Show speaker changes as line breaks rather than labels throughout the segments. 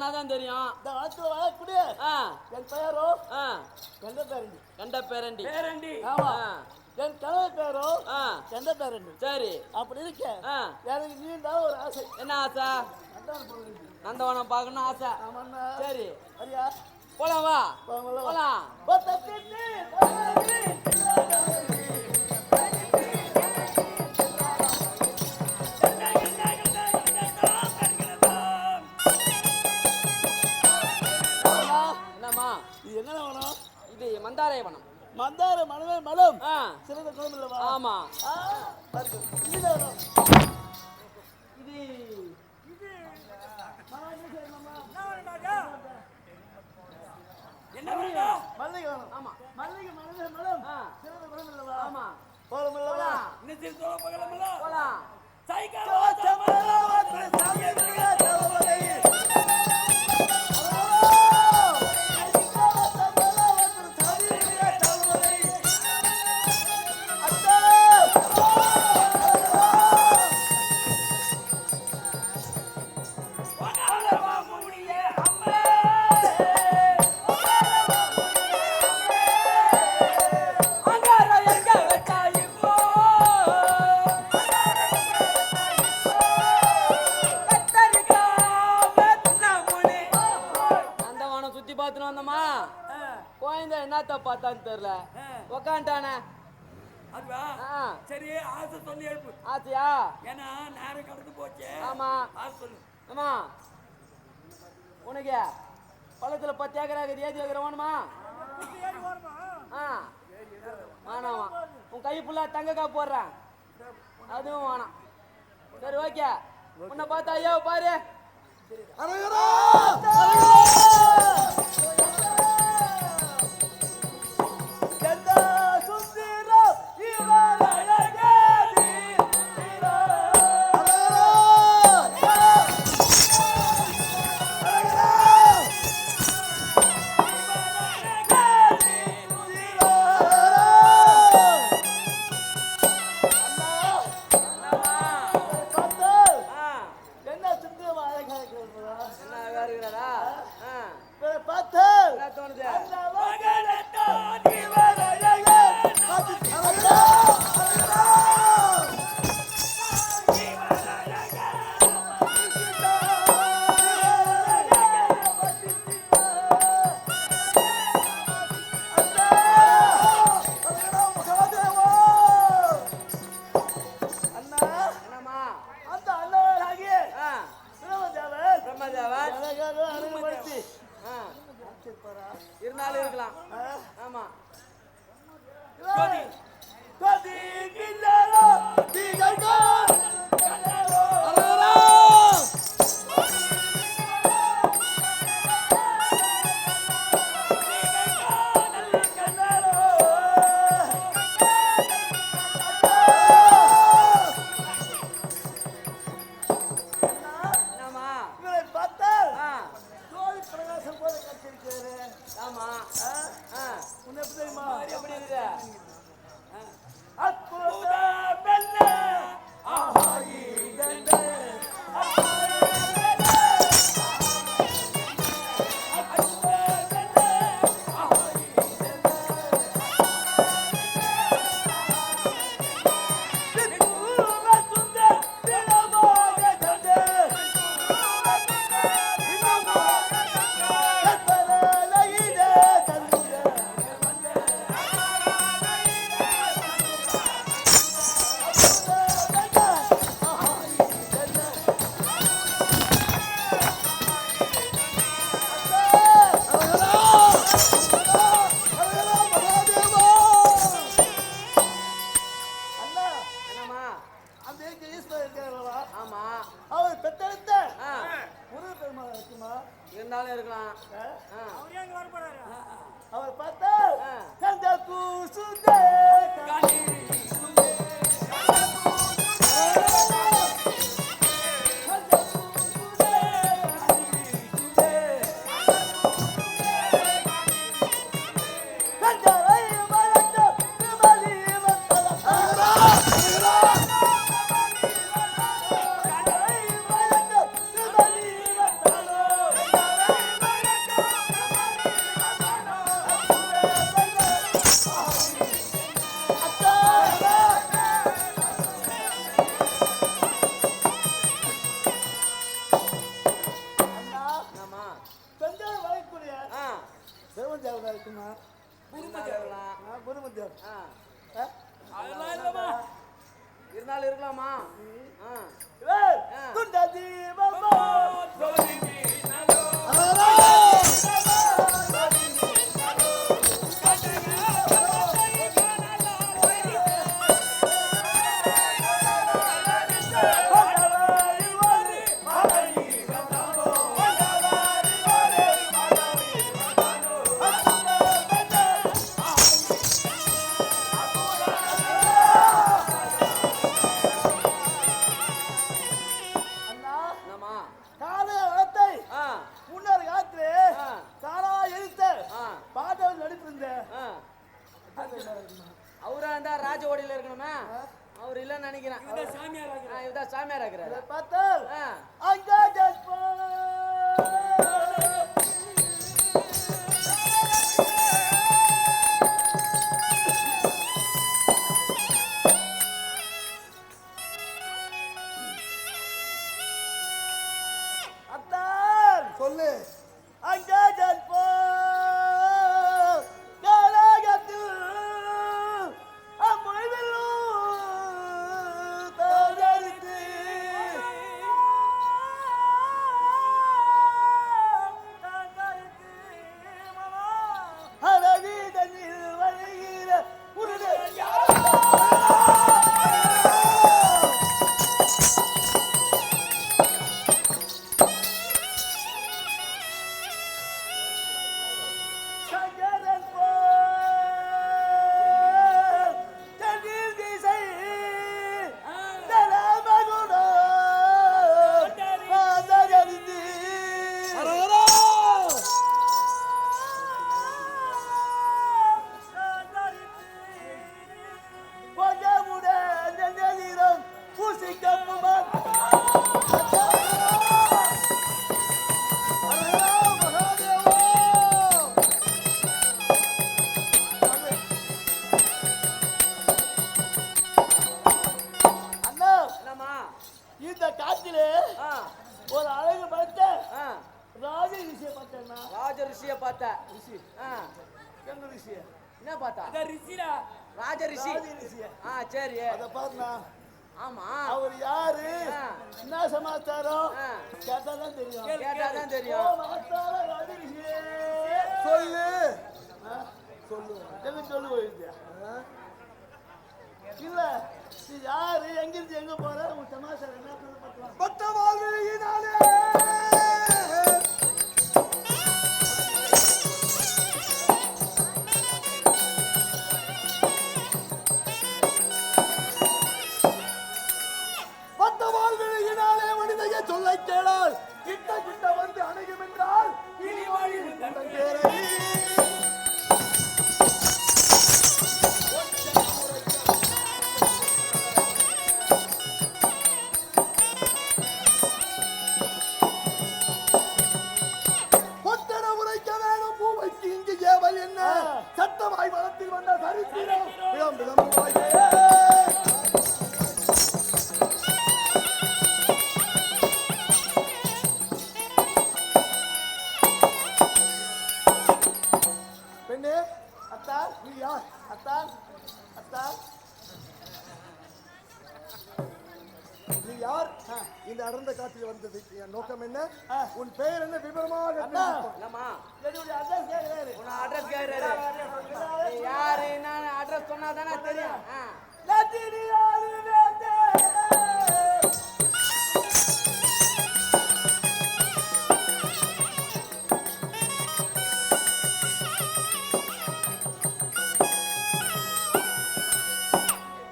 சொன்னாதான் தெரியும்.
இந்த வாத்துல வாழக்கூடிய என் பெயரோ கண்ட பேரண்டி. ஆமா, என் கணவர் பேரோ கண்ட பேரண்டி.
சரி,
அப்படி இருக்க எனக்கு நீண்ட ஒரு ஆசை.
என்ன ஆசை? நந்தவனம் பார்க்கணும் ஆசை. சரி,
சரியா?
போலாம் வா, போலாம்.
என்ன வனம்?
இது மந்தாரை வனம்.
மந்தார மனமே மலம். சிறந்த குளம் இல்லவா?
ஆமா.
இது
என்ன வனம்?
மல்லிகை வனம்.
ஆமா,
மல்லிகை மனமே மலம். சிறந்த குளம் இல்லவா?
ஆமா.
போலாம் இல்லவா?
இன்னும் சொல்ல போகலாம்ல.
போலாம்.
சைக்கிள்
என்னத்த பார்த்தான்னு தெரியல, உக்காண்டானே.
சரி, ஆசை சொல்லி எழுப்பு.
ஆசையா?
ஏன்னா நேரம் கடந்து போச்சு.
ஆமா,
ஆசை சொல்லு.
ஆமா, உனக்கு பழத்துல 10 ஏக்கரா இருக்குது, ஏதி ஏக்கரா வேணுமா? வேணாமா? உன் கை ஃபுல்லா தங்கக்கா போடுறேன், அதுவும் வேணாம். சரி, ஓகே. உன்னை பார்த்தா ஐயோ பாரு. இருந்தாலும் இருக்கலாம். ஆமா. இருந்தாலும் இருக்கலாம்.
அவர் பார்த்தா
அதெல்லாம் இல்லம்மா.
இருந்தாலும் இருக்கலாமா
துண்டா தீபமா
ஜோதி வீணலோ.
என்னம்மா
காலை வளத்தை
ஆ
முன்னர் காத்து
ஆ.
தானா எழுத்த
ஆ
பாட்டவர் நடிப்பிருந்த
ஆ அவரா இருந்தா ராஜோடியில இருக்கணுமே அவர் இல்லைன்னு நினைக்கிறேன்
இந்த சாமியார் ஆகுற.
இவதான் சாமியார் ஆக்குறாரு
பார்த்தால்
ஆ
அங்கே ஜட்பா அத்தான்
சொல்லு
அங்கே ஜட்பா காலகத்தில் அம்மொழிவெல்லோ தாதரித்து அழகி தண்ணீர் வழிகிற உருடு சங்கரன் போல் தண்ணீர் திசை தலமகுடோ பாதகரித்து கொஞ்சமுடன் நெஞ்சிரம் பூசிக்கப்புமான் அண்ணா
என்னம்மா
இந்த காட்டிலே
ஆ
ஒரு அழகு படுத்த
ஆ
ராஜ விஷயம் பார்த்தேன்னா
ராஜ ரிஷிய பார்த்த
ரிஷி
ஆ
எங்க ரிஷிய
என்ன பார்த்தா
அதான் ரிஷிடா.
ராஜ ரிஷி
ராஜ ரிஷிய
ஆ சரி
அத பாருண்ணா
ஆமா
அவர் யாரு
ஆ.
என்ன சமாச்சாரம்
ஆ.
கேட்டாதான் தெரியும்
கேட்டாதான்
ஓ,
தெரியும்
மகத்தான ராஜ ரிஷியே.
சொல்லு
ஆ?
சொல்லு
எங்க சொல்லு போயிருந்தியா இல்ல நீ யாரு எங்கிருந்து எங்க போற உன் சமாச்சாரம் என்ன சொல்லு பார்க்கலாம்
பட்ட வாழ்வினாலே பட்ட வாழ்வினாலே மனிதைய சொல்லை கேளால் கிட்ட கிட்ட வந்து அணையும் என்றால் இனி வழி தந்தேரை பொத்தன உரைக்க வேணும் பூவைக்கு இங்கு ஏவல் என்ன சட்டமாய் வளத்தில் வந்த சரித்திரம் இளம் விளம்புவாயே பெண்ணே
அத்தா
நீ யார்
அத்தா அத்தா
நீ யார் இந்த அடர்ந்த காட்டில் வந்தது என் நோக்கம் என்ன
ஆ.
உன் பெயர் என்ன விவரமாக
அண்ணா.
தெரிவிப்பா.
என்னம்மா
என்னுடைய அட்ரஸ் கேட்கிறாரு
உன்னை அட்ரஸ் கேட்கிறாரு நீ யாரு என்ன அட்ரஸ் சொன்னா தானே தெரியும் ஆ
நந்தினி யாரு வேண்டே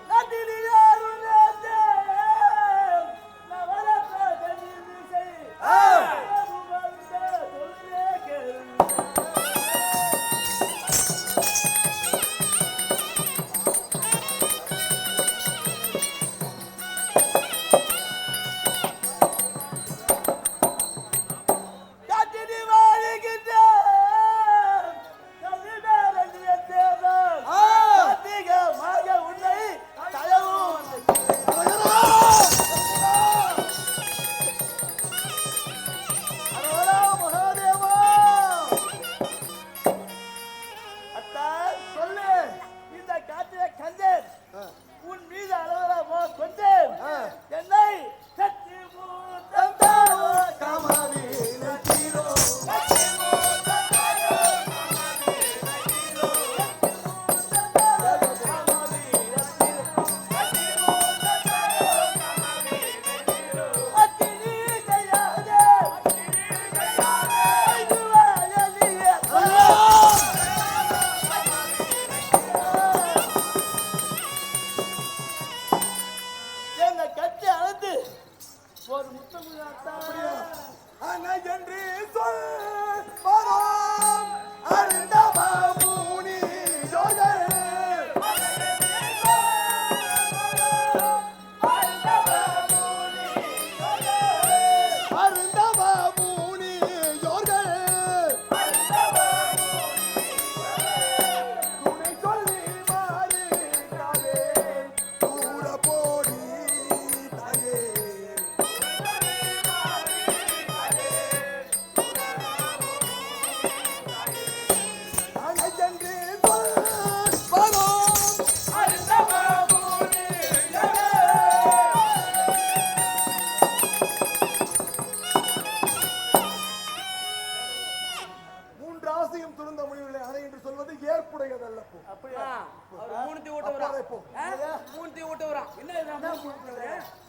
நந்தினி யாரு வேண்டே நவரத்ன தண்ணீர் திசை வந்த சொல்லே கேளு
விட்டுறான்
இப்போ
மூணுத்தையும் விட்டு விடுறான்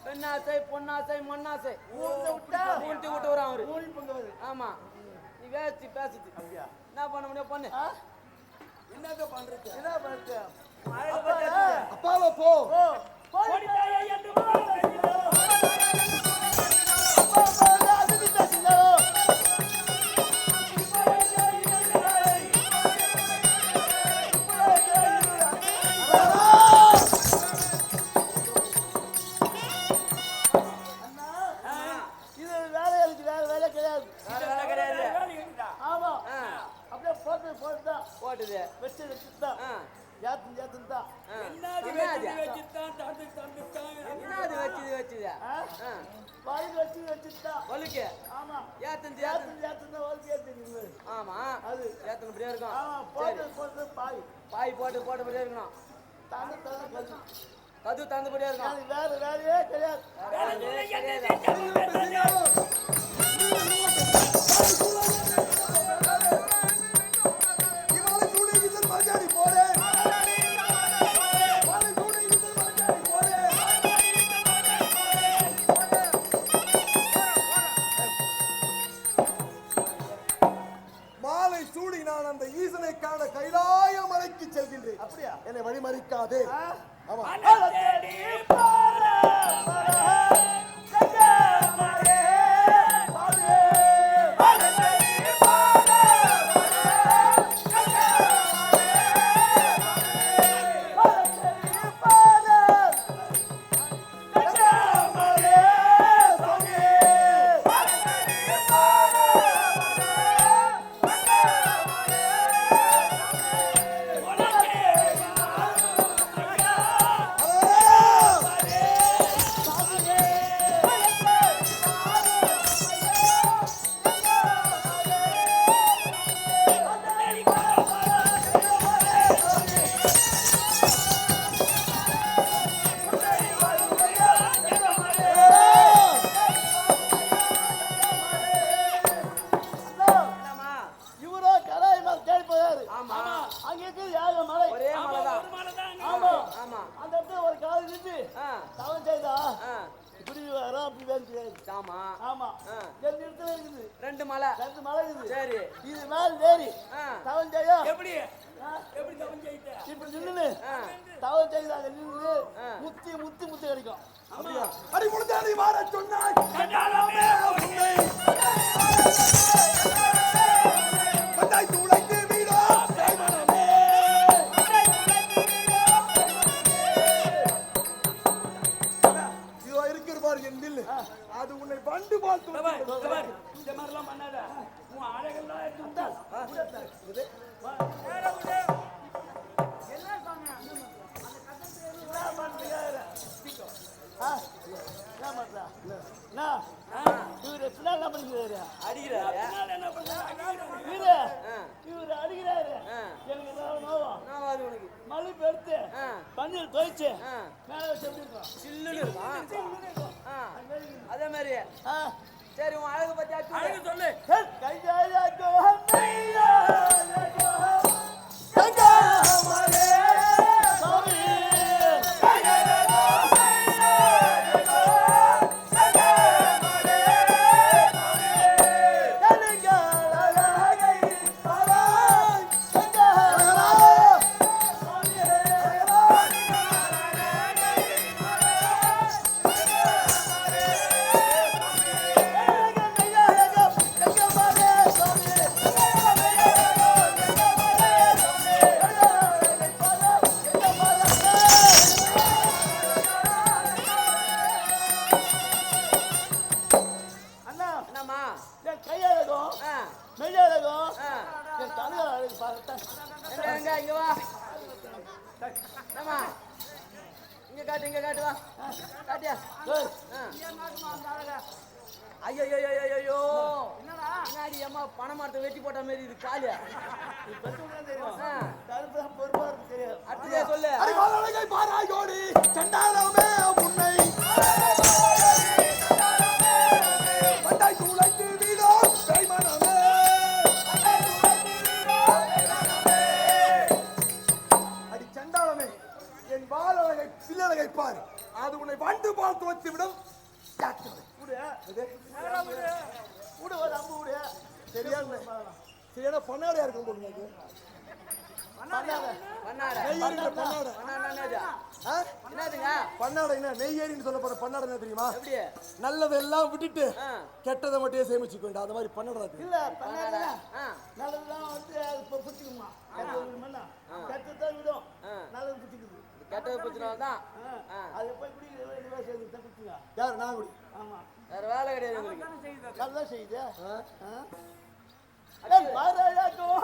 பெண்ணாசை பொன்னாசை மண்ணாசை மூணுத்தையும் விட்டு விடுறான் அவரு ஆமா நீ வேஸ்ட் பேசுது என்ன பண்ண முடியும் பண்ணு
என்னங்க பண்றது
அப்பாவை போ
இது வேலை இருக்கு வேற வேலை கிடையாது
வேலை கிடையாது
ஆமா அப்படியே போட்டுதான்
போட்டுது
வச்சுதான் ஏத்துதான்
என்னது வச்சுது
வாயில் வச்சுதான்
வலுக்கு
ஆமா
ஏத்தந்து
ஏத்துதான் வாழ்க்கையே தெரியுது
ஆமா
அது
ஏத்தன இப்படியே இருக்கும்
ஆமா
சரி
போட்டு பாய்
பாய் போட்டபடியே இருக்கணும்
தாண்டி தாண்டி
கது தந்தபடியே இருக்கணும்
எனக்கு வேற வேலையே கிடையாது
இவளை சூடி இதழ் மஜாரி போறே இவளை சூடி இதழ் மஜாரி போறே மாலை சூடி நான் அந்த ஈசனை காண கைலாய மலைக்கு செல்கின்றேன்
அப்படியா
என்னை வழிமறிக்காதே ஆமா
இவரோ கராய் மாதிரி தேடி போயாரு
ஆமா
அங்க இருக்குது யாக மலை
ஒரே மலைதான்
ஆமா
ஆமா
அந்த இடத்துல ஒரு கால் இருந்து தவன் செய்தா இப்படி வரும் அப்படி வேணும்
ஆமா
ஆமா
ஆ.
ரெண்டு இடத்துல இருக்குது
ரெண்டு மலை
ரெண்டு மலை இருக்குது
சரி
இது மேல் ஏறி
ஆ.
தவன் செய்யா
எப்படி எப்படி தவன் செய்த
இப்படி நின்று
ஆ.
தவன் செய்தா அங்க நின்று
ஆ.
முத்தி முத்தி முத்தி கிடைக்கும்
அப்படியா அடி முழுதாடி மாற சொன்னாய்
கண்டாலமே
உன்னை கண்டாய் துளைத்து வீடோ கைமனமே இதோ இருக்கிற பாரு என் தில்லு அது உன்னை வண்டு பால் துளைத்து
இந்த மாதிரிலாம் பண்ணாத உன் அழகெல்லாம் எடுத்து
என்ன பண்றா இவரு பின்னாடி என்ன பண்ணிக்கிறாரு
அடிக்கிறாரு
என்ன பண்றாங்க
இவரு
ஆ.
இவரு அடிக்கிறாரு
ஆ.
எனக்கு ஏதாவது நோவா
நான் வாது உனக்கு
மழை பெருத்து
ஆ.
பன்னீர் தொயிச்சு
ஆ.
மேல வச்சு எப்படி இருக்கும்
சில்லுன்னு இருக்கும் ஆ. அதே மாதிரி
ஆ.
சரி உன் அழகு பத்தி ஆச்சு
அழகு சொல்லு
கையாயாக்கோ சாமி அண்ணா
என்னம்மா
என் கையாளகம்
ஆ.
மெய்யாளகம்
ஆ.
என் தலையாள அழகு பார்த்தேன்
இங்க வா என்னம்மா இங்க காட்டு வா காட்டியா ஐயோ ஐயோ பின்னாடி அம்மா பனை மரத்தை வெட்டி போட்ட மாதிரி இது காலியா
பொறுப்பா இருக்கு தெரியாது
அடுத்ததே சொல்லு
அடிவாளழகை பாராயோடி சண்டாளமே உன்னை கண்டாய் துளைத்து வீடோ கைமனமே அடி சண்டாளமே என் வில்லழகை பாரு. அது உன்னை வண்டு பால் துவத்து விடும். ஜாக்கிரதை.
விடு
இது?
விடு ஒரு அம்பு விடு
சரியான பண்ணாடையா இருக்கும் உங்களுக்கு.
பண்ணாத
பண்ணாட
நெய் ஏறின்ற பண்ணாடை. ஆ?
என்னதுங்க
பண்ணாடை என்ன? நெய் ஏறின்னு சொல்லப்படுற பண்ணாடை என்ன தெரியுமா?
எப்படி
நல்லதெல்லாம் விட்டுட்டு
ஆ.
கெட்டதை மட்டும் சேமிச்சுக்க வேண்டாம். அது மாதிரி பண்ணாடை அது.
இல்ல பண்ணாத
ஆ
நல்லதுதான் வந்து அது பிடிச்சிக்குமா கெட்டதான் விடும் நல்லது பிடிச்சிக்குது
கெட்டது பிரச்சனை தான்
அது போய் குடிக்கிறது இதுவா சேர்ந்து பிடிச்சிங்க
யார்? நான் குடி.
ஆமா
வேற வேலை கிடையாது உங்களுக்கு
நல்லா செய்யுது
ஆ?
பாராயட்டும்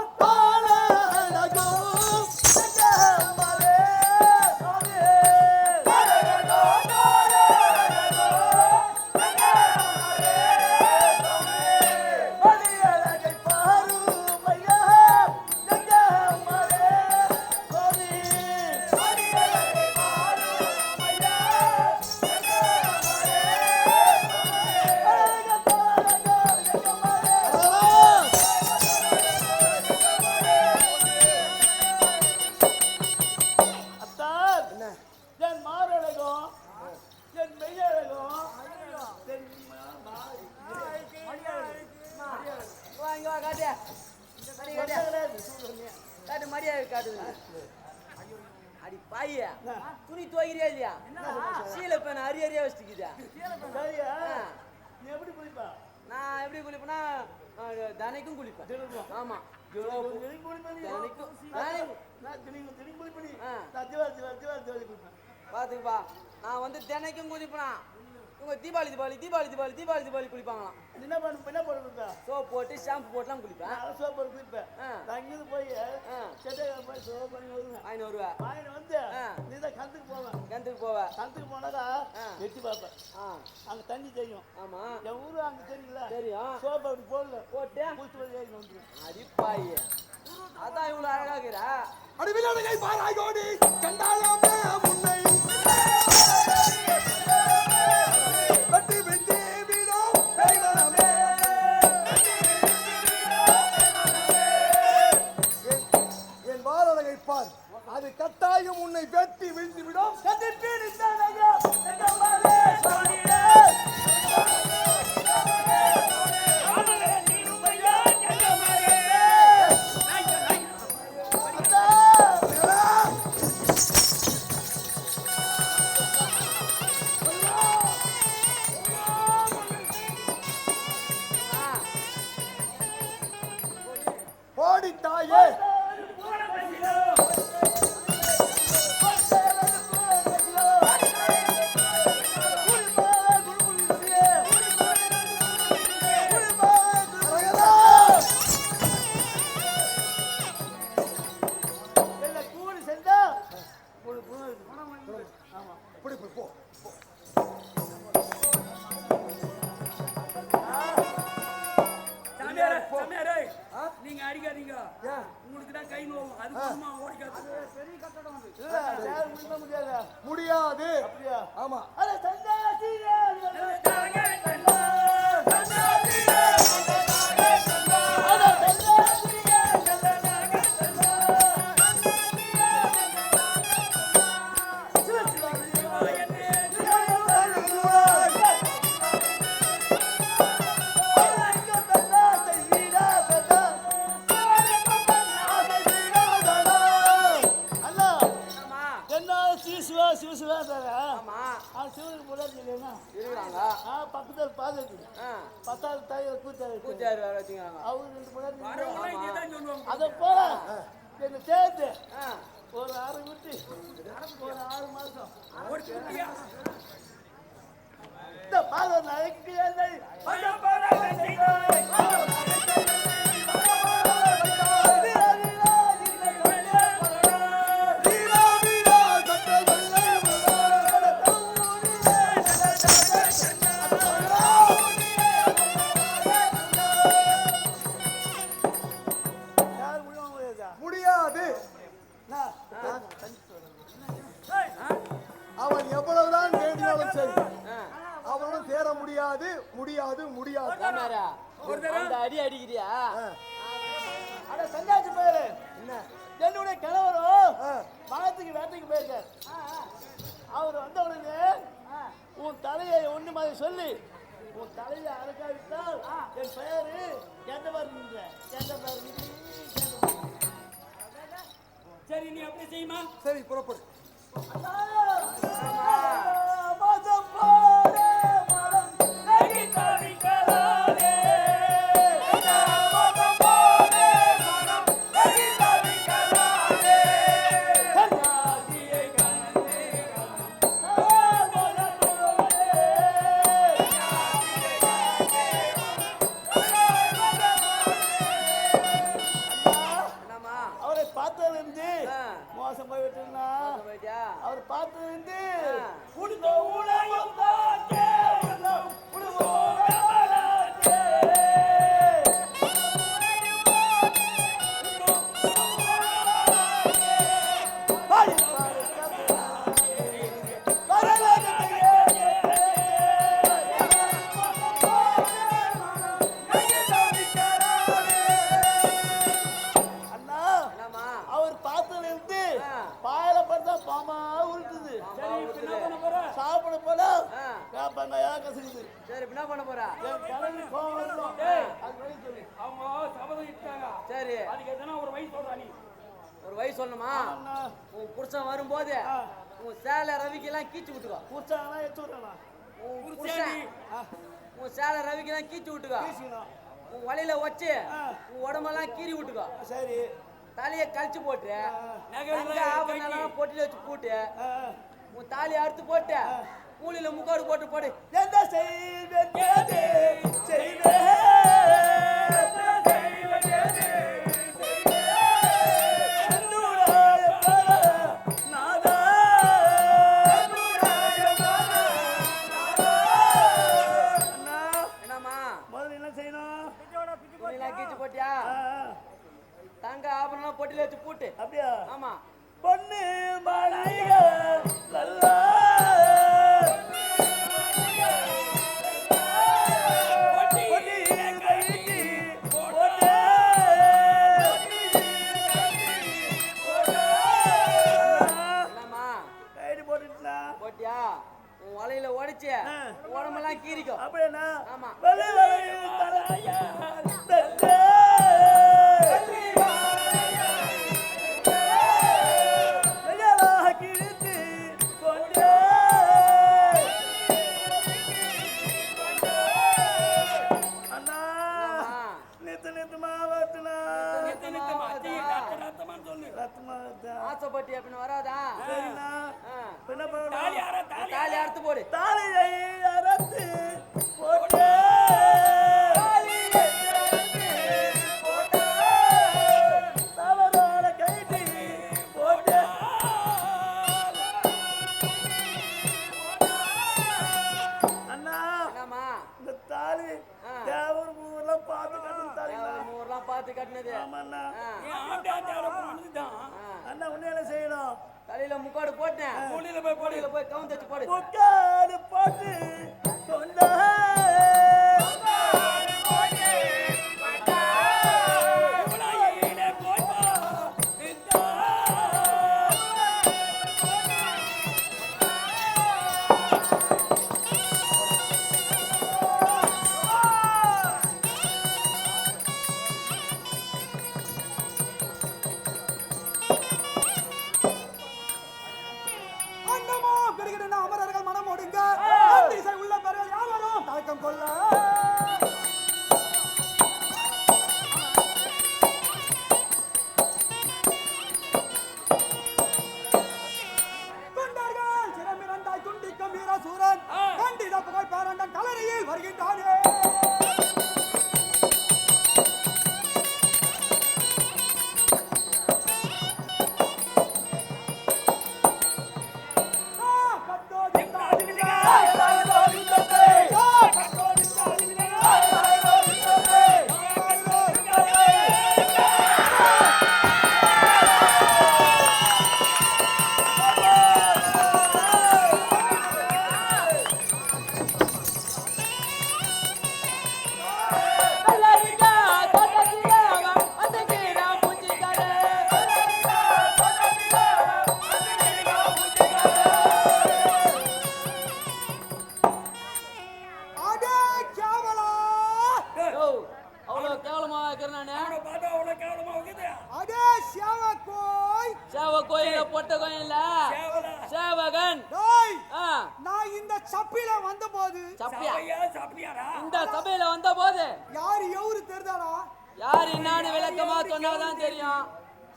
என் மாரழகம் என் மெய்யழகம்
இங்க வா காட்டு காட்டு மரியாதை காட்டுங்க அடி பாய துணி துவைக்கிறியா இல்லையா சீல பேன அரியா வச்சுக்குதா
சரியா நீ எப்படி குளிப்பா
நான் எப்படி குளிப்பேன்னா தினைக்கும் குளிப்பேன் ஆமா பாத்துக்கப்பா நான் வந்து தினைக்கும் குளிப்பேனா இவங்க தீபாவளி தீபாவளி தீபாவளி தீபாவளி தீபாவளி தீபாவளி குளிப்பாங்களாம்
என்ன போடுறா
சோப் போட்டு ஷாம்பு போட்டுலாம் குளிப்பேன்
சோப்பு குளிப்பேன் அங்கிருந்து போய் செட்டையில போய் சோப் பண்ணி வருவேன்
வாங்கி வருவேன்
வாங்கிட்டு வந்து நீ தான் கந்துக்கு போவேன்
கிணத்துக்கு போவேன்
கந்துக்கு போனாக்கா எட்டி பார்ப்பேன் அங்க தண்ணி தெரியும்
ஆமா
என் ஊரு அங்க தெரியல
தெரியும்
சோப்பு அப்படி போடல
போட்டு
குளிச்சு வந்து ஏறி வந்துடும்
அடிப்பாய் அதான் இவ்வளவு அழகாகிறா
அடி வில்லழகை பாராய் கோடி கண்டாலமே முன்னை வெட்டி வெட்டி விடும் கைவரமே. என் வாரழகை பார். அது கட்டாயம் உன்னை வெட்டி வீழ்த்தி விடும். போடி தாயே.
கூலி செஞ்சா ஆமா
இப்படி போ.
சாமியாரே நீங்க அடிக்காதீங்க
ஏன்?
உங்களுக்கு தான் கை நோவும் அது சும்மா ஓடிக்காது பெரிய கட்டடம் வந்து
இல்ல சேர் முடிக்க முடியாது
முடியாது.
அப்படியா
ஆமா.
அட சந்தாசி பக்கத்தில் பாதுகாத்து பத்தாவது தாய்
கூச்சாரு வேற வச்சுக்கிறாங்க
அவரு 2 முன்னாடி
வரவங்க இங்கே தான் சொல்லுவாங்க
அதை போல என்ன சேர்த்து ஒரு 6 குட்டி ஒரு 6 மாசம்
ஒரு குட்டியா
இந்த பாத நாளைக்கு
முடியாது. அவன் எவ்வளவுதான் வேண்டினாலும் சரி அவனும் சேர முடியாது முடியாது முடியாது.
அந்த அடி அடிக்கிறியா
அட சந்தாச்சு பேரு
என்ன?
என்னுடைய கணவரும் மகத்துக்கு வேட்டைக்கு போயிருக்காரு அவர் வந்த உடனே உன் தலையை ஒண்ணு மாதிரி சொல்லி உன் தலையை அறுக்காவிட்டால் என் பெயரு கேட்டவர் கேட்டவர்.
சரி நீ அப்படி செய்யுமா?
சரி புறப்படு.
அவரை பார்த்ததிலிருந்து மோசம் போய்விட்டுனா
போயிட்டியா?
அவர் பார்த்ததிலிருந்து
என்னம்மா?
அவர் பார்த்ததிலிருந்து பாயல பார்த்தா பாமா உருட்டுது.
சரி இப்ப என்ன பண்ண போற?
சாப்பிட போல
ஆ.
வேப்பங்காயா கசக்குது.
சரி இப்ப என்ன பண்ண போறா?
என் கிளம்பி கோவம் வருதோ.
ஏய்.
அது வழி சொல்லு.
அவங்க சபதம் இட்டாங்க.
சரி
அதுக்கு எதனா ஒரு வழி சொல்றா நீ.
ஒரு வயசு சொல்லணுமா?
அண்ணா,
உன் புருஷன் வரும்போது உன் சேலை ரவிக்கெல்லாம் கீச்சு விட்டுக்கோ.
குடிச்சாங்கன்னா எடுத்து விடுறேண்ணா.
உன்
புருஷன்
புருஷன் உன் சேலை ரவிக்கெல்லாம் கீச்சு விட்டுக்கோ.
பேசிக்கணும்.
உன் வலையில வச்சு உன் உடம்பெல்லாம் கீறி விட்டுக்கோ.
சரி.
தலையை கழிச்சு போட்டு தங்க ஆபரணம் பொட்டில வச்சு போட்டு உன் தாலி அறுத்து போட்டு கூலியில முக்காடு போட்டு போடு.
எந்த செய்வேன் கேது செய்வேன்.
என்னம்மா
முதல்ல என்ன செய்யணும்?
துணியெல்லாம் கீச்சு போட்டியா? தங்க ஆபரணம் பொட்டில வச்சு போட்டு.
அப்படியா?
ஆமா
பொண்ணு மலைய நல்லா
என்னம்மா
கைடு போட்டுட்டா.
போட்டியா? உன் வலையில உடைச்சு உடம்பெல்லாம் கீறிக்கோ.
அப்படியா?
ஆமா
வெள்ளை வளையல் தலையா தட்டே. வெள்ளையாக கிழித்து கொண்டே. அண்ணா,
என்னம்மா?
நித்து நித்து மாவட்டுனா.
நித்து நித்து மாத்தி ரத்தமான்னு சொல்லு.
ரத்தமா வருதா?
ஆசைப்பட்டி அப்படின்னு வராதா?
சரிண்ணா.
ஆ.
இப்ப என்ன பண்ணணும்?
தாலி யாரா தாலி?
தாலி அறுத்து போடு.
தாலியை அறுத்து போட்டு. தவறான கைதி போட்டு. அண்ணா,
என்னம்மா?
இந்த தாலி தேவர் ஊர்லாம் பார்த்து கட்டணும் தாலிங்களா?
ஊர்லாம் பார்த்து கட்டினது.
ஆமாண்ணா.
ஆ.
நீ ஆண்டா தேவரை பண்ணுதான்.
ஆ.
அண்ணா உன்ன என்ன செய்யணும்?
தலையில முக்காடு போட்டேன்.
கூலியில போய் போடு.
கோடியில போய் கவுந்து வச்சு போடு.
முக்காடு போட்டு கொண்டா.
உலகிலே போய் வா. இந்தா.
அன்னமோ பெருகின அமரர்கள் மனம் ஒடுங்க திசை உள்ள பெறல் யாவரும் தயக்கம் கொள்ள. கொண்டார்கள் சிரமிரண்டாய் துண்டிக்கும் வீரசூரன் கண்டித புகழ் பேரண்டன் கலரியில் வருகின்றானே.
சௌகன்
டேய்
ஆ,
நான் இந்த சப்பில வந்தபோது
சப்பியா
சப்பியாரா
இந்த சபையில வந்த போது
யார் எவரு தெரிதாடா
யார் என்னன்னு விளக்கமா சொன்னாதான் தெரியும்.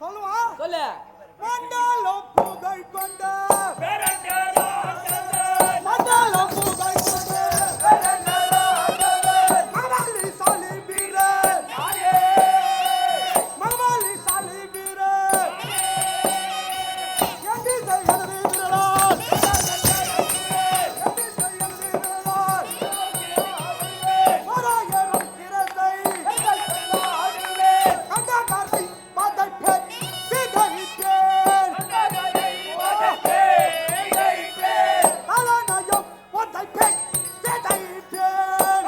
சொல்லுவா
சொல்லு.
மண்டலம் புகழ் கொண்ட மண்டலம் புகழ் கொண்ட மகாலி சாலி வீரன் மகாலி சாலி வீரன் எந்தி செய்யறது வீரன் எந்தி செய்யறது வீரன் வராயரும் கிரத்தை கண்டா கார்த்தி பாதை பெண் சிதறித்தேன் கலநாயம் பாதை பெண் சிதறித்தேன்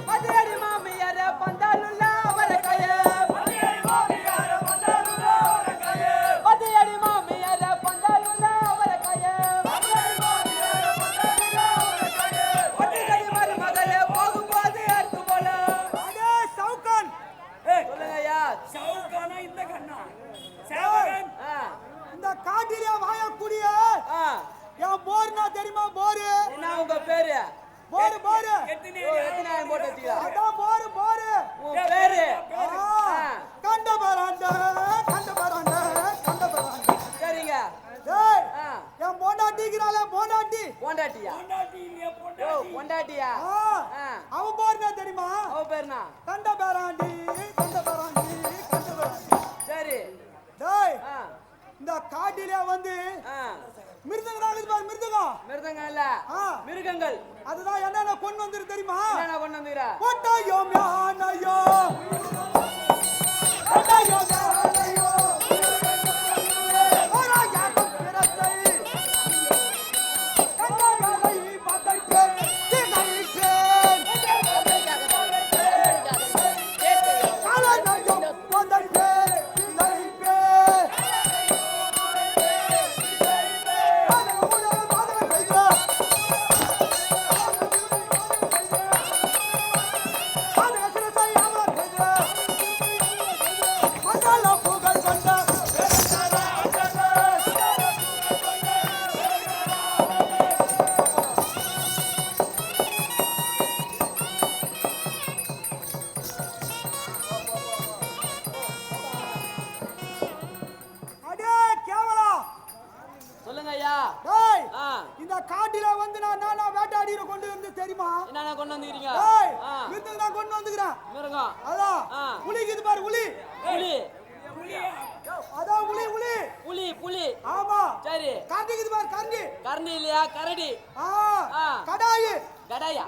மதுரடி மாமியார பந்தாலுள்ள அவரக்காய மதுரடி மாமியார பந்தாலுள்ள அவரக்காய ஒட்டுக்கடி மருமகளே போகும்போது அறுத்து போல.
அடே சவுக்கன்
சொல்லுங்க ஐயா.
சவுக்கானா இந்த கண்ணா சேவகன்
ஆ,
இந்த காட்டிலே வாழக்கூடிய
ஆ,
என் போர்னா தெரியுமா போரு
என்ன உங்க பேரு?
போரு போரு
எத்தனை
ஓ, எத்தனாயிரம் போட்டு வச்சுக்கலாம்.
அதான் போரு போரு
உன் பேரு?
கண்ட பராண்ட கண்ட பராண்ட கண்ட பராண்ட
சரிங்க.
டேய்
ஆ,
என் பொண்டாட்டிக்கிறாளே பொண்டாட்டி
பொண்டாட்டியா?
பொண்டாட்டி இல்லையா
ஓ,
பொண்டாட்டி
பொண்டாட்டியா?
ஆ,
ஆ,
அவன் போருனா தெரியுமா
அவ பேருனா?
கண்ட பராண்டி கண்ட பராண்டி கண்ட பராண்டி
சரி.
டேய்
ஆ,
இந்த காட்டிலே வந்து
ஆ,
மிருதங்க தான் இருக்குது பாரு மிருதங்கம்
மிருதங்கள் இல்ல,
ஆ
மிருகங்கள்.
அதுதான் என்னென்ன கொண்டு வந்துரு தெரியுமா
என்னென்ன கொண்டு வந்துக்கிற?
ஒட்டயம் யானையோ ஒட்டயம் யானையோ ஒராயாட்டம் பிறத்தை கண்டகளை பதைப்பேன் திகைப்பேன் கலநயம் பதைப்பேன் திகைப்பேன் அதன் உடல் மதம் வைக்கிறார்
சொல்லுங்க ஐயா.
டேய்
ஆ,
இந்த காட்டில வந்து நான் நானா வேட்டாடிற கொண்டு வந்து தெரியுமா
என்னென்ன கொண்டு வந்துக்கிறீங்க?
டேய்
ஆ,
வித்து நான் கொண்டு வந்துக்கிறேன்
மிருகம்.
அதான்
ஆ.
புலிக்குது பாரு புலி
புலி.
அதான் புலி புலி
புலி புலி.
ஆமா
சரி.
கரண்டிக்குது பாரு கரண்டி
கரண்டி இல்லையா? கரடி.
ஆ
ஆ.
கடாயி
கடாயா?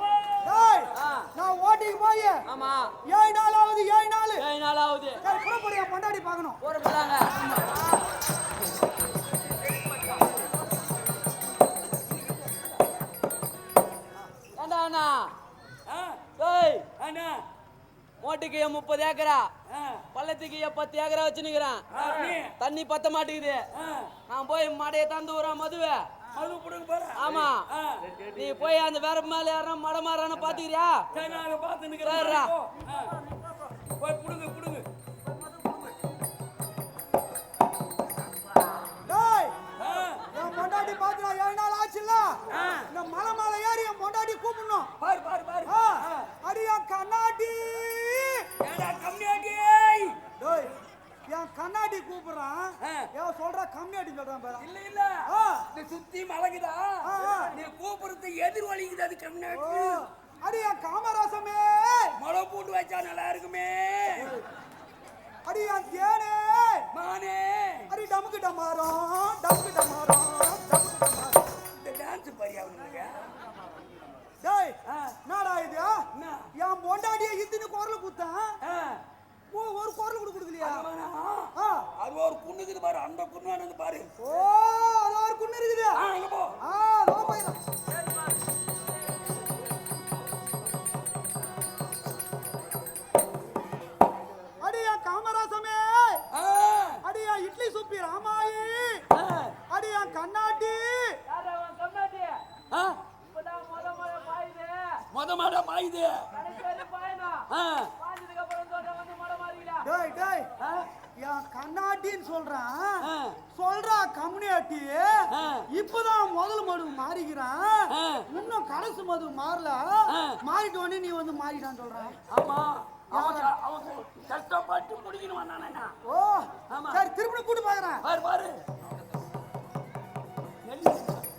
டேய்
ஆ,
நான் ஓட்டிக்கு போய்
ஆமா.
7 நாள் ஆகுது 7 நாள்
7 நாள் ஆகுது.
சரி புறப்படியா பொண்டாடி பார்க்கணும்
போற போறாங்க. ஏண்டா அண்ணா? டேய்,
அண்ணா
மோட்டுக்கு 30 ஏக்கரா,
ஆ,
பள்ளத்துக்கு 10 ஏக்கரா வச்சுனுக்கிறேன்.
அப்படி
தண்ணி பத்த மாட்டேங்குது.
ஆ,
நான் போய் மாடையை தந்து விடுறேன் மதுவை.
அது புடுங்க போற
ஆமா.
ஆ,
நீ போய் அந்த வேற மேல யாரா மட மாறான பாத்துக்கிறியா?
சரி நான் பார்த்து
சரிடா.
நிக்கிறேன் போய் புடுங்க புடுங்க
டேய்
ஆ,
என் பொண்டாட்டி பார்த்து நான் 7 நாள் ஆச்சுல்ல
ஆ.
இந்த மலை மேல ஏறி என் பொண்டாட்டி கூப்பிடணும்
பாரு பாரு பாரு
ஆ, அடியா கண்ணாடி
ஏடா கம்மியாடி
டேய் என் கண்ணாடி கூப்பிடுறான்
ஆ.
ஏன் சொல்ற கம்மியாடி சொல்றான் பாரு
இல்ல இல்ல
ஆ
இது சுத்தி மலகுதா
ஆ, ஆ.
நீ கூப்பிடுறது எதிர் வலிக்குது அது
ஓ,
கம்மியாடி
அடியா காமராசமே
மழை போட்டு வச்சா நல்லா இருக்குமே
அடியா தேனே
மானே
அடி டமுக்கு டமாரம் டமுக்கு டமாரம் டமுக்கு டமாரம்
இந்த டான்ஸ் பரியா உனக்கு
டேய்
ஆ.
என்னடா இது
என்ன?
என் பொண்டாட்டியை இத்தினு குரல் குத்தான்
ஆ,
ஒரு குரல் கூட கொடுக்கலையா
அது வேணாம்.
ஆ
அது ஒரு குண்ணு இருக்குது பாரு அந்த குண்ணு வந்து பாரு
ஓ அது ஒரு குண்ணு இருக்குது
ஆ, இங்க போ
ஆ லோ போயிடும்
மொத பாயுது.
டேய் டேய் என் கண்ணாட்டின்னு சொல்றா கம்யூனிட்டி இப்பதான் முதல் மடு மாறிக்கிறான் இன்னும் கடைசி மது மாறல மாறிட்டு உடனே நீ வந்து மாறிட்டான்னு சொல்றான்.
ஆமா அவன் கஷ்டப்பட்டு முடிக்கணும் நானே.
ஓ சரி திருப்பி கூட்டு பாக்குறேன்.
பாரு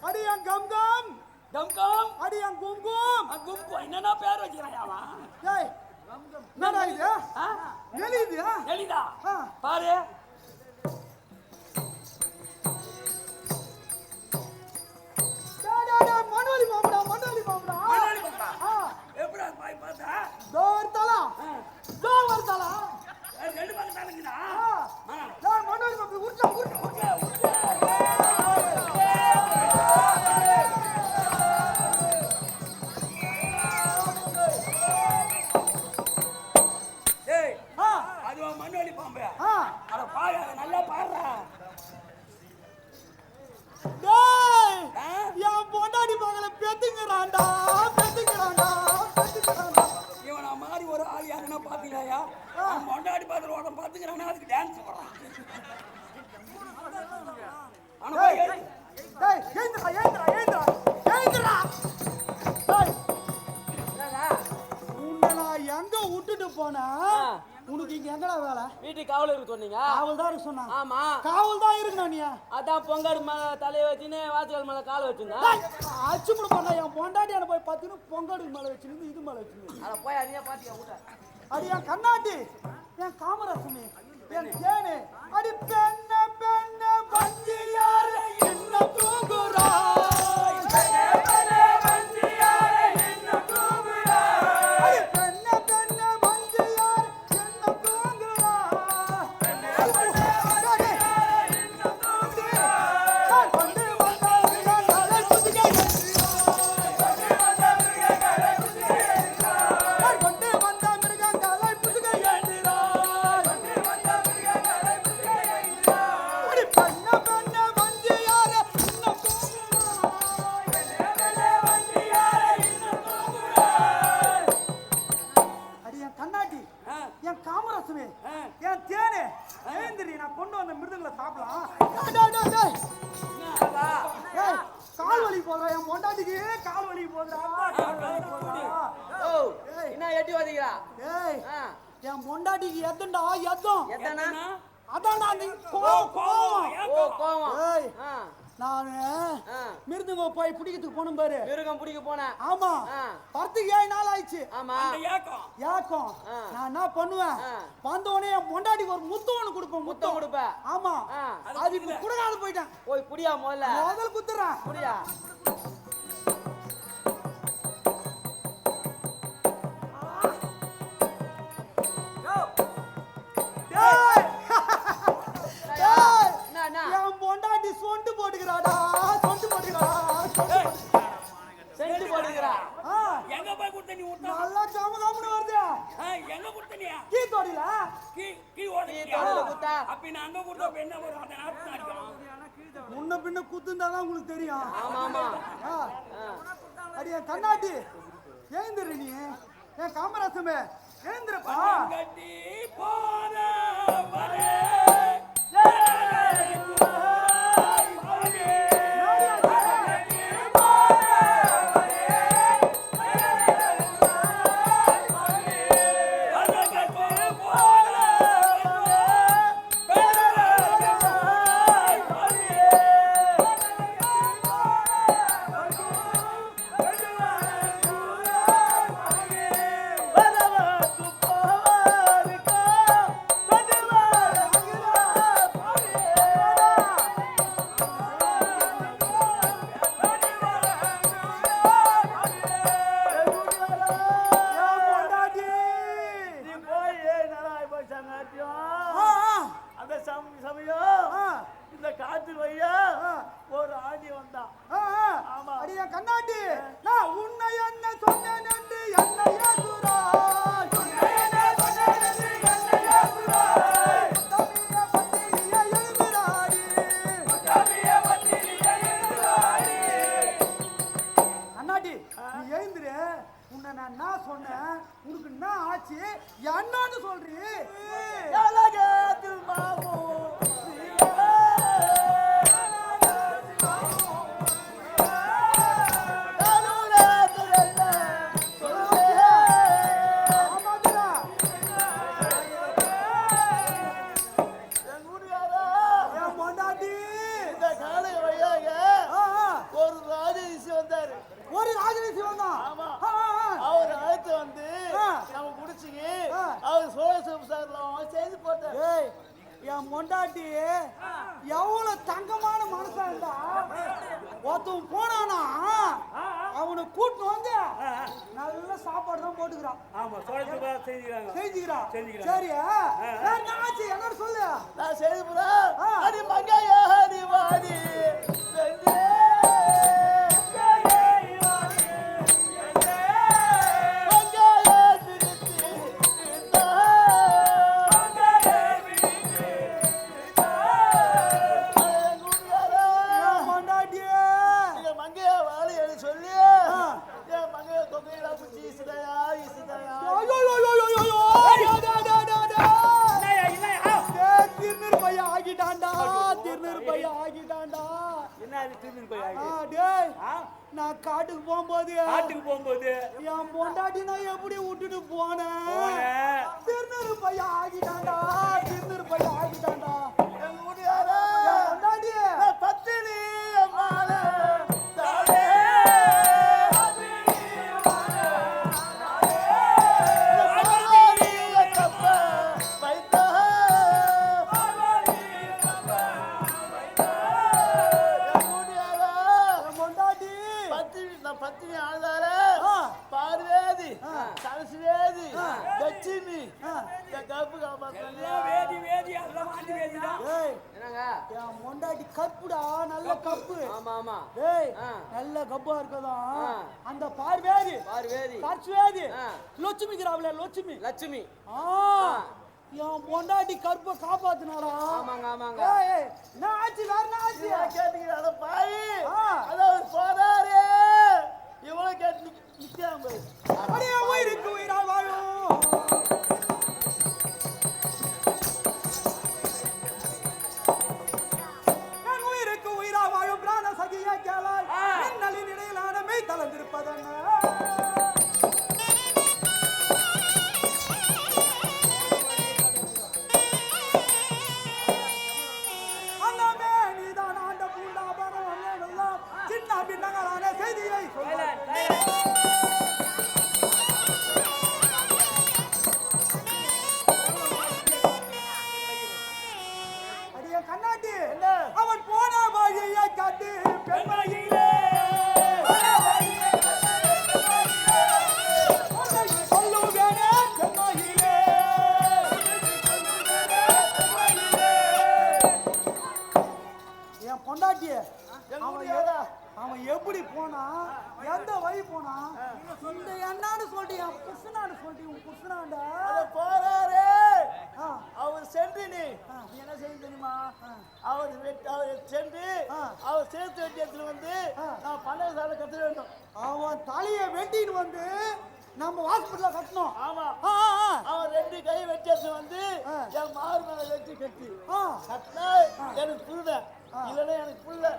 அடியான் கம் கம்
கம் கம்
அடியான் கும் கும்
கும்பு என்னன்னா பேர் வச்சுக்கிறான் அவன்.
டேய் என்னடா இது எலிது
எலிதா பாரு.
மணோலி மாமடா
எப்படா பாய் பார்த்தா
தோர்த்தலா
ரெண்டு பக்கம் தானங்கடா.
மணோலி மாமி உருட்டா
அதுவா மண்ணோலி பாம்பு. அட பாரு நல்லா பாடுறா.
என் பொண்டாடி மகளை பெத்துக்கிறான்டா.
இவனை மாதிரி ஒரு ஆள் யாருன்னா பாத்தீங்களா? பொண்டாடி பாத்திர உடம்பு பாத்துக்கிறானா அதுக்கு டான்ஸ் போடுறான்.
எங்க விட்டுட்டு போனா உனக்கு இங்க எங்கடா வேலை?
வீட்டுக்கு காவல் இருக்கு சொன்னீங்க.
காவல் தான் இருக்கு சொன்னா.
ஆமா
காவல் தான் இருக்கணும். நீ
அதான் பொங்கல் மேல தலையை வச்சுன்னு வாசல் மேல கால் வச்சுங்க.
அச்சு முடி பண்ண என் பொண்டாட்டியான போய் பார்த்தீங்கன்னா பொங்கலுக்கு மேல வச்சுருந்து இது மேல வச்சுருந்து
அட போய் அதையே பாத்தியா ஊட்ட.
அடி என் கண்ணாட்டி என் காமராசுமி என் தேனு அடி பெண்ண பஞ்சு யாரு என்ன தூங்குறா என் பொண்டாட்டிக்கு எத்தண்டா எத்தம் அதான் நானு மிருதுங்க போய் பிடிக்கிறதுக்கு போனோம் பாரு.
மிருகம் பிடிக்க போனேன்.
ஆமா படத்துக்கு 7 நாள் ஆயிடுச்சு.
ஆமா
ஏக்கம் நான் என்ன பண்ணுவேன் வந்த உடனே என் பொண்டாட்டிக்கு ஒரு முத்தம் ஒண்ணு கொடுப்பேன். முத்தம்
கொடுப்பேன்.
ஆமா அது இப்ப குடுக்காத போயிட்டேன்.
போய் புடியா முதல்ல
குத்துறேன்
புடியா.
என் பொண்டாட்டி சொண்டு போட்டுக்கிறாடா.
செண்டு போட்டுக்கிறா.
எங்க போய் குடுத்த நீ ஊட்ட
நல்லா காமன்னு வருது.
எங்க குடுத்த நீ
கீ தோடில
கீ ஓடியா
குத்தா.
அப்ப நான் அங்க குடுத்த என்ன ஒரு அந்த நாட்டு அடிக்கும்.
முன்ன பின்ன குத்துந்தாதான் உங்களுக்கு தெரியும்.
ஆமா
அடி என் கண்ணாட்டி ஏந்திரு நீ என் காமராசமே ஏந்திரப்பா.
கட்டி போற வரே
வரவா உன்னை நான் என்ன சொன்னேன் உனக்கு என்ன ஆச்சு என்னன்னு சொல்றீ
கலகத்தில் மாமோ
ஒரு ராஜரிஷி வந்தான்
அவர் அழைத்து வந்து நம்ம முடிச்சுங்க அவர் சோழ செய்து போட்டார்.
என் மொண்டாட்டி எவ்வளவு தங்கமான மனசா இருந்தா ஒருத்தவன் போனானா அவனை கூட்டு வந்து நல்ல சாப்பாடு தான் போட்டுக்கிறான்.
ஆமா சோழத்துக்கு
செஞ்சுக்கிறான். சரியா என்னாச்சு என்னன்னு சொல்லு.
நான் செய்து போறேன் அடி மங்கையா அடி வாடி
நான் காட்டுக்கு போகும்போது என் பொண்டாட்டி நான் எப்படி விட்டுட்டு போனேன். திருநூறு பையன் ஆகிட்டாண்டா.
பத்தினி பத்தினி ஆனதால பார்வேதி சரஸ்வேதி லட்சுமி கப்பு
வேதி வேதி எல்லாம் மாட்டி வேதிதான்.
என் மொண்டாட்டி கப்புடா நல்ல கப்பு.
ஆமா ஆமா
டேய் நல்ல கப்பா இருக்கதான் அந்த பார்வேதி சரஸ்வேதி லட்சுமிக்கிறாப்ல லட்சுமி என் பொண்டாட்டி கற்பை காப்பாத்தினாரா.
ஆமாங்க ஆமாங்க.
நான் ஆச்சு வேற ஆச்சு
கேட்டுக்கிற அத பாய் அதாவது போறாரு இவ்வளவு கேட்டு நிக்காம
அடியே உயிருக்கு உயிரா வாழும். என் உயிருக்கு உயிரா வாழும் பிராண சகியா கேளாய் மின்னலின் இடையிலான மெய் தளர்ந்திருப்பதென்ன. செய்தியை அடிய கண்ணாட்டி அவன் போன வழியை காட்டு பெண்மணியிலே சொல்லுவேனே பெண்மணியிலே என் பொண்டாட்டிய அவன் எப்படி போனா எந்த வழி போனா இந்த என்னான்னு சொல்லிட்டு என் புருஷனான்னு சொல்லிட்டு உன் புருஷனாண்டா
போறாரு அவர் சென்று நீ என்ன செய்ய தெரியுமா அவர் சென்று அவர் சேர்த்து வெட்டியத்துல வந்து நான் 12 சாலை கத்த வேண்டும்.
அவன் தலையை வெட்டின்னு வந்து நம்ம ஹாஸ்பிட்டல்ல கட்டணும்.
ஆமா அவன் 2 கை வெட்டியத்துல வந்து என் மாறு மேல வெட்டி கட்டி கட்டினா எனக்கு புரியுத இல்லைன்னா எனக்கு புரியல.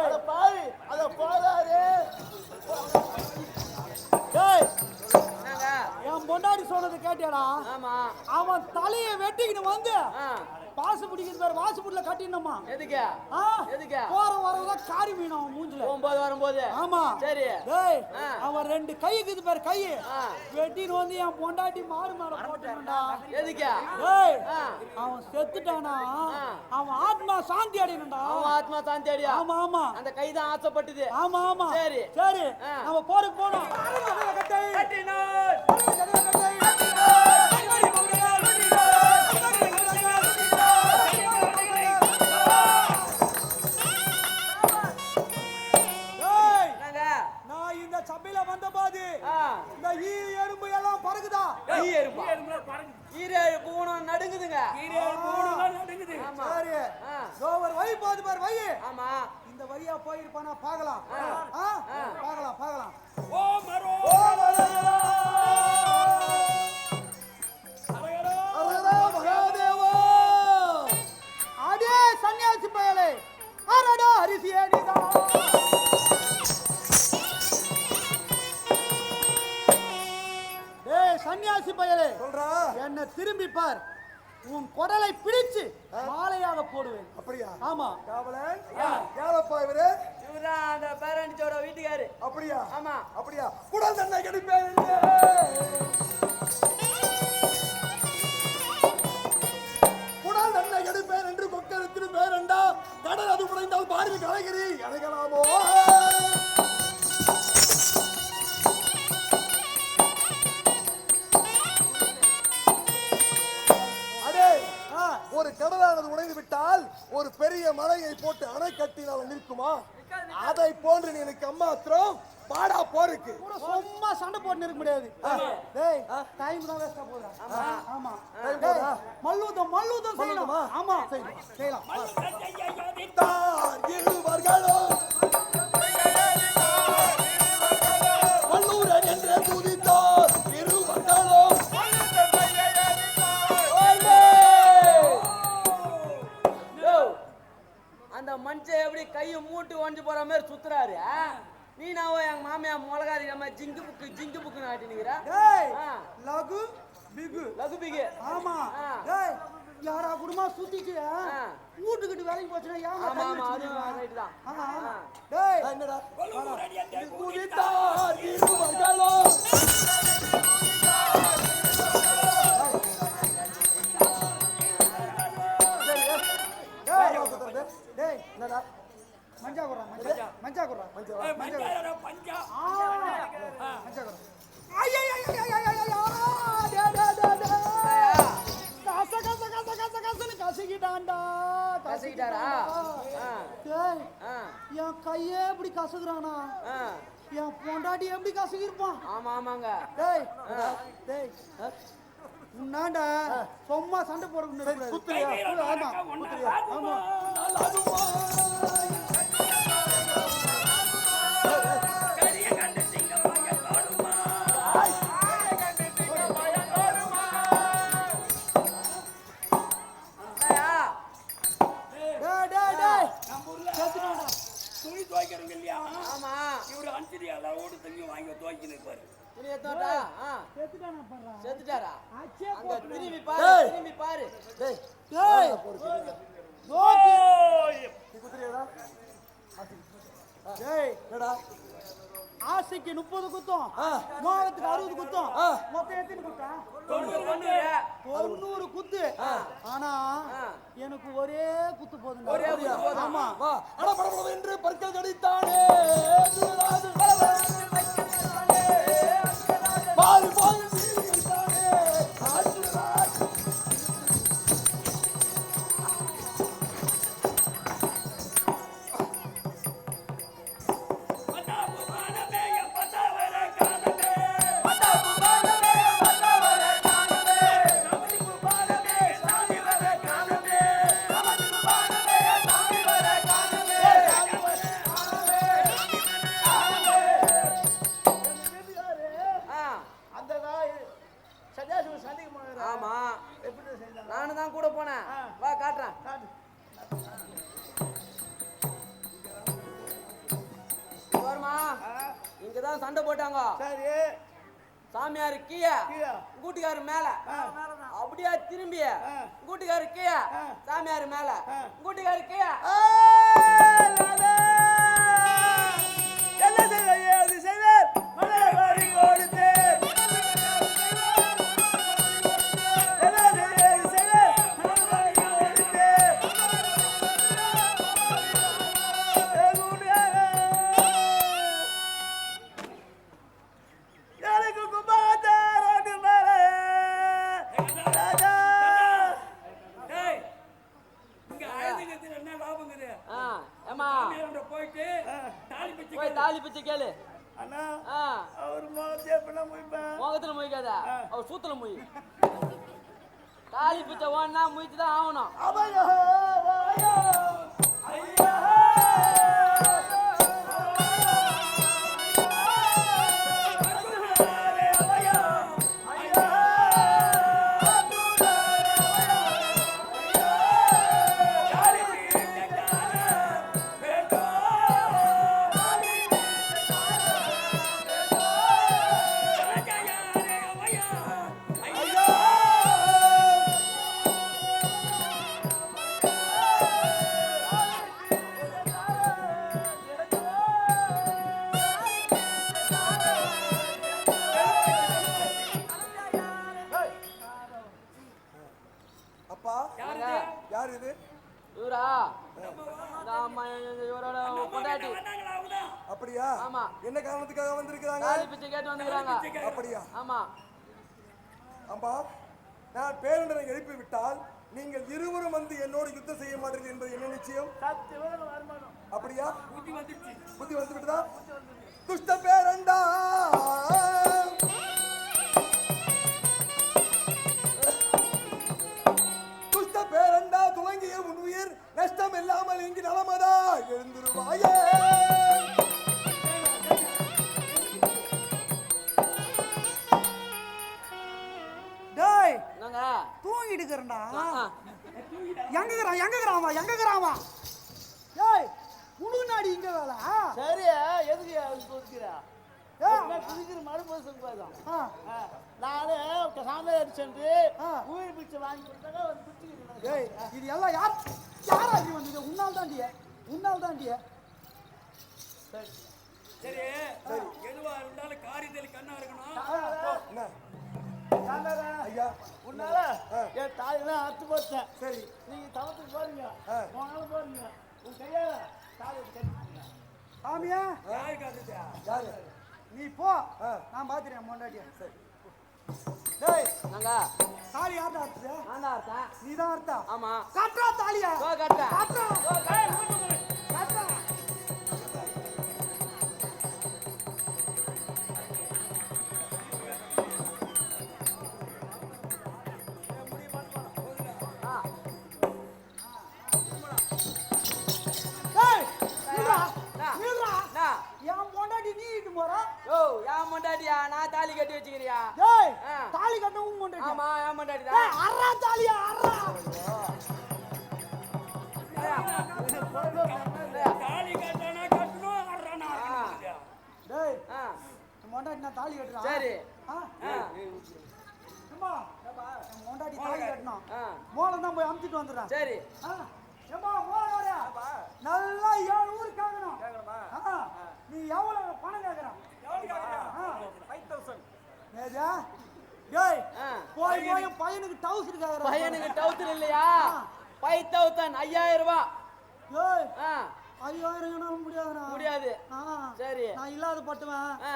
அத பாரு அத போறாரு.
என் பொண்டாடி சொன்னது கேட்டியாடா. அவன் தலையை வெட்டிக்கிட்டு வந்து பாசு பிடிக்கிறது வேற வாசுபுட்ல கட்டினோமா.
எதுக்கு
போற வரதான் காரி மீன் அவன் மூஞ்சில
வரும்போது.
ஆமா
சரி
அவன் 2 கை இருக்குது பேர் கை வெட்டின்னு வந்து என் பொண்டாட்டி மாறு மேல போட்டான்டா.
எதுக்கு
அவன் செத்துட்டானா அவன் ஆத்மா சாந்தி அடையணும்டா.
ஆத்மா சாந்தி அடையா.
ஆமா ஆமா
அந்த கைதான் ஆசைப்பட்டது.
ஆமா ஆமா
சரி
நம்ம போருக்கு போனோம். நான் இந்த சபையில வந்த போது இந்த எறும்பு எல்லாம் பறக்குதா.
நடுங்குதுங்க.
ஒரு வழி போது பாரு வழி.
ஆமா
இந்த வழியா போயிருப்பானா பாக்கலாம்.
ஓ மரோ
சன்னியாசி பயலே
சொல்றா.
என்ன திரும்பி பார், உன் குடலை பிடிச்சு மாலையாக போடுவேன்.
அப்படியா?
ஆமா.
காவலன் யாரப்பா இவரு?
இவர்தான் அந்த பேரண்டிச்சோட வீட்டுக்காரு.
அப்படியா?
ஆமா.
அப்படியா? குடல் தன்னை கெடுப்பேன். குடல் தன்னை கெடுப்பேன் என்று கொக்கெடுத்து பேரண்டா கடல் அது உடைந்தால் பாருங்க கலைகிறி அடைகலாமோ? ஒரு கடலானது உடைந்து விட்டால் ஒரு பெரிய மலையை போட்டு அணை கட்டினால் நிற்குமா? அதை போன்று நீ எனக்கு அம்மாத்திரம் பாடா போருக்கு
சும்மா சண்டை போட்டு இருக்க முடியாது. டேய் டைம் தான் வேஸ்டா போறா. ஆமா. மல்லூதம் செய்யலாம். ஆமா செய்யலாம்.
இருவர்களும் வல்லூரன் என்று துதித்தார். இருவர்களும்
அந்த மனுஷன் எப்படி கையை மூட்டு ஒன்று போற மாதிரி சுத்துறாரு. நீ நான் எங்க மாமியா மிளகாரி நம்ம ஜிங்கு புக்கு நாட்டினுக்கிறா.
லகு பிகு. ஆமா. டேய் யாரா குடுமா சுத்திச்சு வீட்டுக்கிட்டு வேலைக்கு போச்சுனா ஏமா
ரைட் தான்.
டேய்
என்னடா துதித்தார். இருவர்களும்
டேய் என்னடா மஞ்சா குறா மஞ்சா
பஞ்சா
கசிக்கிட்டாரா?
என் கையே எப்படி கசக்குறானா, என் பொண்டாட்டி எப்படி கசக்கிருப்பான்?
ஆமா ஆமாங்க.
டேய் டேய் உன்னாண்டா சும்மா சண்டை போட குத்துறியா? ஆமா
துணி துவைக்கிறவங்க இல்லையா?
ஆமா.
இவரு அஞ்சலி அளவோடு தண்ணி வாங்கி துவைக்கணும் இருப்பாரு.
செத்துட்டாரா? அங்க திரும்பி பாரு.
ஆசைக்கு 30 குத்தம், மோகத்துக்கு 60 குத்தம், மொத்தம் எத்தனை குத்தம்? 90 குத்து. ஆனா எனக்கு ஒரே குத்து போதும். ஆமா.
என்று பற்கள் கடித்தானே பாரு பாரு
நானும் தான் கூட போனேன். வா காட்டுறேன். வருமா இங்கதான் சண்டை போட்டாங்க. சாமியாரு கீழே, கூட்டுக்காரு மேல. அப்படியே திரும்பிய கூட்டுக்காரு கீழே, சாமியாரு மேல, கூட்டுக்காரு கீழே. தாலி பிச்சை கேளு.
அவர்
முகத்துல மொய்க்காத, அவர் சூத்துல மொய். தாலி பிச்சை ஓடனா முயச்சுதான் ஆகணும்.
அப்படியா?
ஆமா.
என்ன காரணத்துக்காக வந்திருக்காங்க?
தாலி பிச்சை கேட்டு வந்துக்கிறாங்க.
அப்படியா?
ஆமா.
அம்மா, நான் பேரண்டனை எழுப்பி விட்டால் நீங்கள் இருவரும் வந்து என்னோடு யுத்தம் செய்ய மாட்டீர்கள் என்பது என்ன நிச்சயம்? அப்படியா? புத்தி வந்து விட்டதா? துஷ்ட பேரண்டா, துஷ்ட பேரண்டா, துவங்கிய உன் உயிர் நஷ்டம் இல்லாமல் இங்கு நலமதா எழுந்திருவாயே.
டேய்
என்னங்க?
தூங்கிட்டு இருக்கிறேன்டா.
ஆ.
எங்ககிறாமா டேய் உனக்கு நாடி இங்க வேலை?
சரியா எதுக்கு கொடுக்கிறா குதிக்கிற மாதிரி போய் சொல்லுவாங்க. நானே சாமியார் சென்று உயிர் பிச்சை வாங்கி கொடுத்தாங்க வந்து குடிச்சுக்கிறேன்.
டேய் இது எல்லாம் யாராஜி வந்தது? உன்னால் தாண்டிய
சரி எதுவா இருந்தாலும் காரியத்தில் கண்ணா இருக்கணும்.
என்ன?
சாமியாரே,
ஐயா,
உன்னால என் தாயெல்லாம் அத்து போட்டேன்.
சரி.
நீங்க தவத்துக்கு போறீங்க, போனாலும் போறீங்க. உன் கையால தாயை கட்டிக்கிறீங்க.
சாமியா
யாருக்கு அதுதா?
யாரு?
நீ போ, நான் பாத்துறேன் பொண்டாட்டிய.
சரி.
டேய்
என்னங்க?
தாலி யார்டா அறுத்தது?
நான் தான் அர்த்தம்.
நீ தான் அறுத்தா?
ஆமா.
கட்டுறா தாலியா?
கோ கட்டுறேன்.
கட்டுறா. கட்டுறா.
ஆ.
டேய் நில்றா.
என்ன?
நில்றா.
என்ன?
என் பொண்டாட்டி நீ இட்டு போறா?
யோ, என் பொண்டாட்டியா? நான் தாலி கட்டி வச்சுக்கிறியா?
டேய்
ஆ.
தாலி கட்ட உன் பொண்டாட்டி.
ஆமா, என் பொண்டாட்டி
டேய்
தான்.
அறா தாலியா அறா.
தாலி கட்டானா கட்டணும், ஆடுறானா ஆடணும்.
டேய்
ஆ.
என் பொண்டாட்டி நான் தாலி கட்டுறா.
சரி.
ஆ
ஆ.
அம்மா என் பொண்டாட்டி தாலி கட்டணும்.
ஆ.
மோளம் தான் போய் அமுத்திட்டு வந்துடுறேன்.
சரி.
ஏம்மா மோளம் நல்லா 7 ஊர் கேட்கணும். நீ எவ்வளவு பணம் கேட்கறான்?
5000.
ஏதா டேய்
ஆ.
போய் பையனுக்கு டவுசர் கேட்கறான்.
பையனுக்கு டவுசர் இல்லையா? 5000, 5000 ரூபாய்.
டேய்
ஆ.
5000 என்னால முடியாதுடா.
முடியாது.
ஆ.
சரி.
நான் இல்லாத பட்டுவேன்.
ஆ.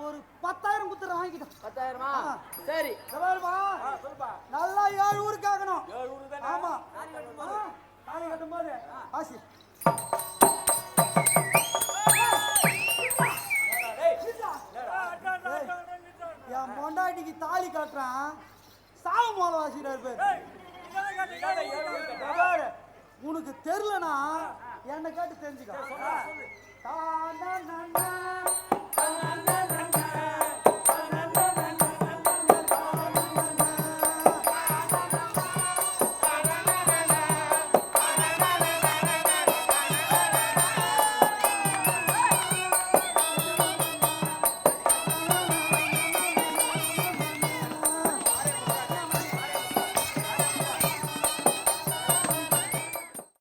ஒரு 10,000 குத்துற வாங்கிட்டேன்.
10,000-மா?
ஆ.
சரி.
பாருப்பா
சொல்லுப்பா.
நல்லா 7 ஊர் கேட்கணும்.
7 ஊரு தானே?
ஆமா தாலி கட்டும்போது ஆசி என் பொண்டாட்டிக்கு தாலி கட்டுறான். சாவு மோள வாசிக்கிறார் பேர். உனக்கு தெரியலனா என்ன கேட்டு தெரிஞ்சுக்க.